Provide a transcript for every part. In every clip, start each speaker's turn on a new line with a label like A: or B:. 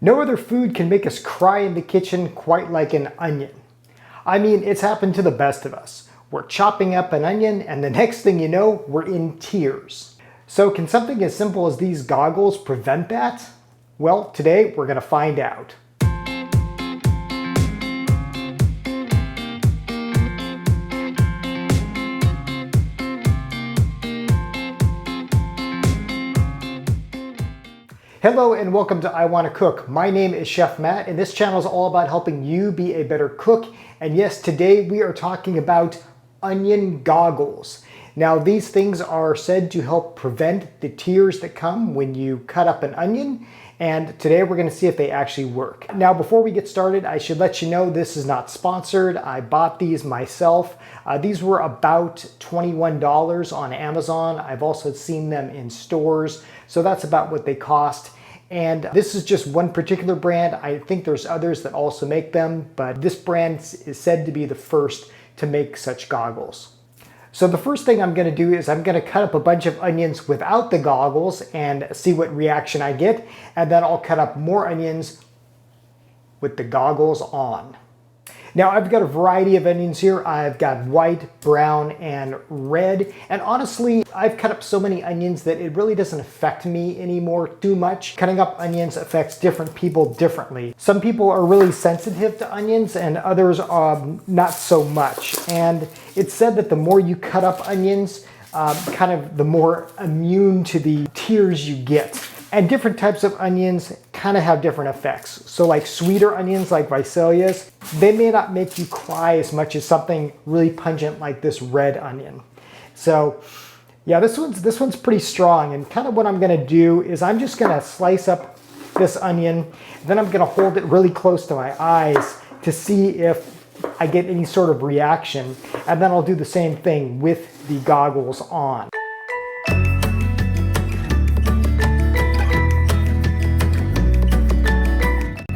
A: No other food can make us cry in the kitchen quite like an onion. I mean, it's happened to the best of us. We're chopping up an onion and the next thing you know, we're in tears. So can something as simple as these goggles prevent that? Well, today we're gonna find out. Hello and welcome to I Want to Cook. My name is Chef Matt and this channel is all about helping you be a better cook. And yes, today we are talking about onion goggles. Now these things are said to help prevent the tears that come when you cut up an onion. And today we're going to see if they actually work. Now before we get started, I should let you know this is not sponsored. I bought these myself. These were about $21 on Amazon. I've also seen them in stores. So that's about what they cost. And this is just one particular brand. I think there's others that also make them, but this brand is said to be the first to make such goggles. So the first thing I'm gonna do is I'm gonna cut up a bunch of onions without the goggles and see what reaction I get. And then I'll cut up more onions with the goggles on. Now I've got a variety of onions here. I've got white, brown, and red. And honestly, I've cut up so many onions that it really doesn't affect me anymore too much. Cutting up onions affects different people differently. Some people are really sensitive to onions and others not so much. And it's said that the more you cut up onions, the more immune to the tears you get. And different types of onions kind of have different effects. So like sweeter onions like Vicelias, they may not make you cry as much as something really pungent like this red onion. So yeah, this one's pretty strong. And kind of what I'm gonna do is I'm just gonna slice up this onion, then I'm gonna hold it really close to my eyes to see if I get any sort of reaction. And then I'll do the same thing with the goggles on.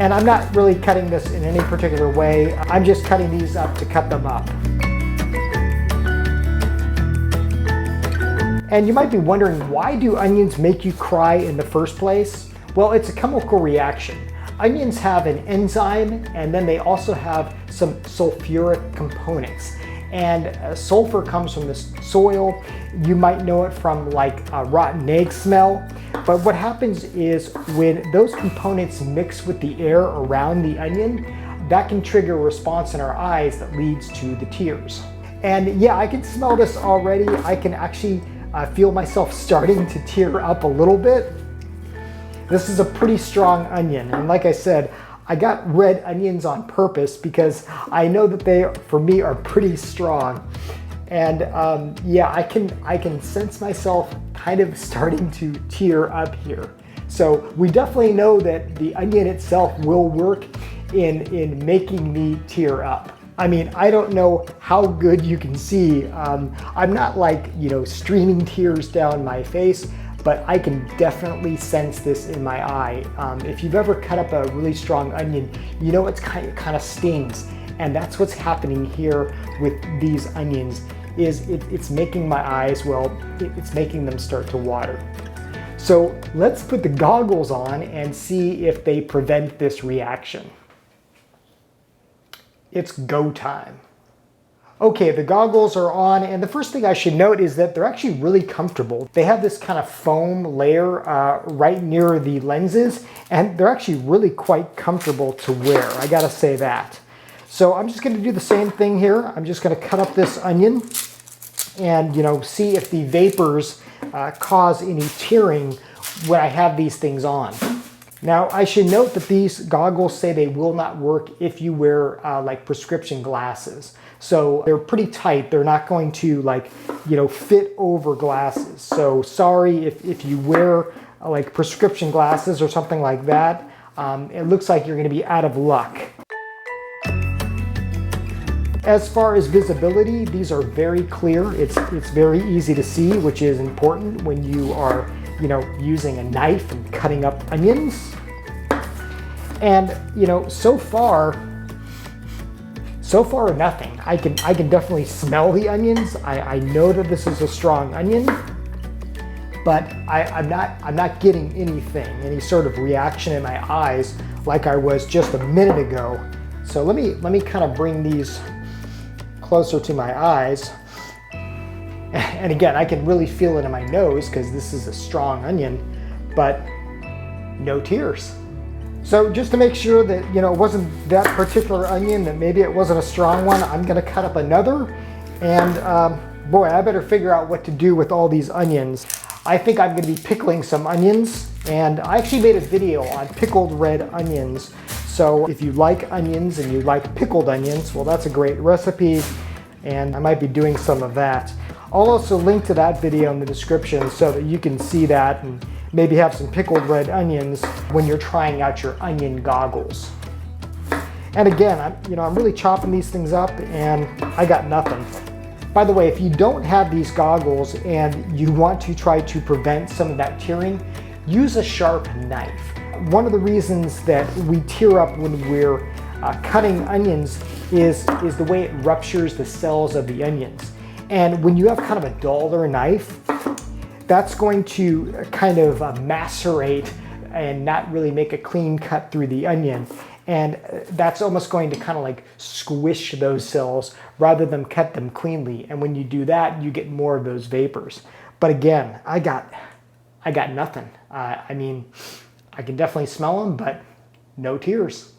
A: And I'm not really cutting this in any particular way. I'm just cutting these up to cut them up. And you might be wondering, why do onions make you cry in the first place? Well, it's a chemical reaction. Onions have an enzyme, and then they also have some sulfuric components. And sulfur comes from the soil. You might know it from like a rotten egg smell. But what happens is when those components mix with the air around the onion, that can trigger a response in our eyes that leads to the tears. And yeah, I can smell this already. I can actually feel myself starting to tear up a little bit. This is a pretty strong onion. And like I said, I got red onions on purpose because I know that they, for me, are pretty strong. And yeah, I can sense myself kind of starting to tear up here. So we definitely know that the onion itself will work in making me tear up. I mean, I don't know how good you can see. I'm not like, streaming tears down my face, but I can definitely sense this in my eye. If you've ever cut up a really strong onion, you know it kind of stings. And that's what's happening here with these onions, is it's making my eyes, it's making them start to water. So let's put the goggles on and see if they prevent this reaction. It's go time. Okay, the goggles are on, and the first thing I should note is that they're actually really comfortable. They have this kind of foam layer right near the lenses, and they're actually really quite comfortable to wear. I gotta say that. So I'm just gonna do the same thing here. I'm just gonna cut up this onion and see if the vapors cause any tearing when I have these things on. Now I should note that these goggles say they will not work if you wear like prescription glasses. So they're pretty tight. They're not going to fit over glasses. So sorry if you wear like prescription glasses or something like that. It looks like you're gonna be out of luck. As far as visibility, these are very clear. It's very easy to see, which is important when you are using a knife and cutting up onions. And so far nothing. I can definitely smell the onions. I know that this is a strong onion, but I'm not getting any sort of reaction in my eyes like I was just a minute ago. So let me kind of bring these closer to my eyes. And again, I can really feel it in my nose because this is a strong onion, but no tears. So just to make sure that, you know, it wasn't that particular onion, that maybe it wasn't a strong one, I'm gonna cut up another. And boy, I better figure out what to do with all these onions. I think I'm gonna be pickling some onions, and I actually made a video on pickled red onions. So if you like onions and you like pickled onions, well, that's a great recipe, and I might be doing some of that. I'll also link to that video in the description so that you can see that and maybe have some pickled red onions when you're trying out your onion goggles. And again, I'm really chopping these things up, and I got nothing. By the way, if you don't have these goggles and you want to try to prevent some of that tearing, use a sharp knife. One of the reasons that we tear up when we're cutting onions is the way it ruptures the cells of the onions. And when you have kind of a duller knife, that's going to kind of macerate and not really make a clean cut through the onion. And that's almost going to kind of like squish those cells rather than cut them cleanly. And when you do that, you get more of those vapors. But again, I got nothing. I mean, I can definitely smell them, but no tears.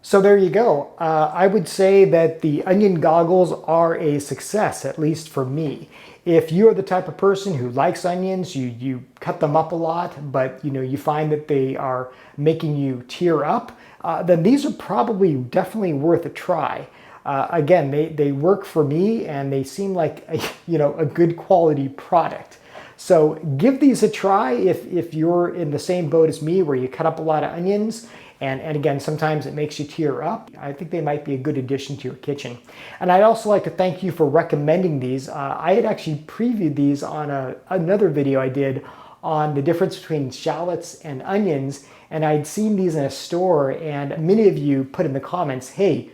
A: So there you go. I would say that the onion goggles are a success, at least for me. If you are the type of person who likes onions, you cut them up a lot, but you find that they are making you tear up, then these are probably definitely worth a try. Again, they work for me, and they seem like a good quality product. So give these a try if you're in the same boat as me, where you cut up a lot of onions. And again, sometimes it makes you tear up. I think they might be a good addition to your kitchen. And I'd also like to thank you for recommending these. I had actually previewed these on another video I did on the difference between shallots and onions. And I'd seen these in a store, and many of you put in the comments, hey,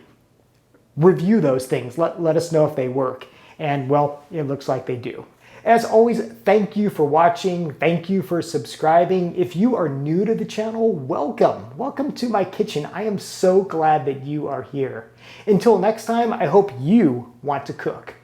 A: review those things. Let us know if they work. And well, it looks like they do. As always, thank you for watching. Thank you for subscribing. If you are new to the channel, welcome. Welcome to my kitchen. I am so glad that you are here. Until next time, I hope you want to cook.